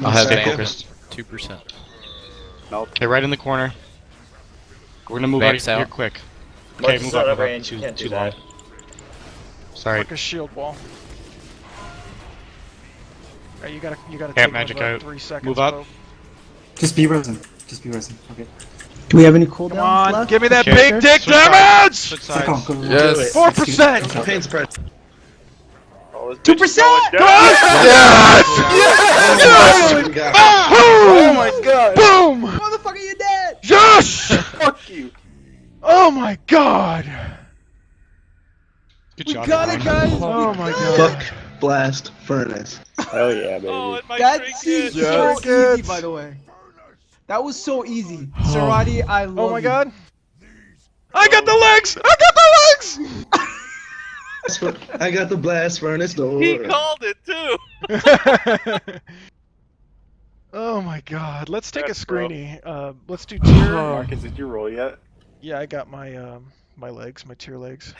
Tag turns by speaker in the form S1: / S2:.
S1: I'll have
S2: Stay
S1: it.
S2: focused.
S3: 2%.
S4: Nope.
S1: Okay, right in the corner. We're gonna move
S3: Vamps
S1: out here
S3: out.
S1: quick.
S5: March
S1: Okay,
S5: is
S1: move
S5: out
S1: up,
S5: of
S1: move up.
S5: range. You can't do
S1: Too long.
S5: that.
S1: Sorry.
S6: Like a shield wall. Alright, you gotta
S1: Camp
S6: take
S1: magic
S6: about
S1: out.
S6: 3 seconds.
S1: Move up.
S6: Bo.
S7: Just be resin. Just be resin. Okay. Do we have any cooldowns
S6: Come on,
S7: left?
S6: give me that
S1: Okay.
S6: big dick
S1: Switch sides.
S6: damage!
S1: Switch
S7: Second,
S1: sides.
S7: go, go, go.
S3: Yes.
S6: 4%!
S7: Pain
S2: spread.
S7: 2%!
S6: Yes!
S2: Yes!
S6: Boom!
S4: Oh my god!
S6: Boom!
S7: Motherfucker, you're dead!
S6: Yes!
S4: Fuck you!
S6: Oh my god!
S1: Good
S7: We
S1: job.
S7: got it, guys!
S6: Oh
S7: We
S6: my
S7: got
S6: god.
S7: it!
S2: Blast furnace.
S4: Hell yeah, baby.
S3: Oh, and my
S7: That seems
S3: trinket.
S6: Yeah.
S7: so
S6: Trinkets.
S7: easy, by the way. That was so easy. Sarati, I love
S6: Oh my
S7: you.
S6: god. I got the legs! I got the legs!
S2: I got the blast furnace door.
S3: He called it too.
S6: Oh my god. Let's take
S4: That's
S6: a screeny. Let's do tier.
S4: Marcus, did you roll yet?
S6: Yeah, I got my my legs, my tier legs.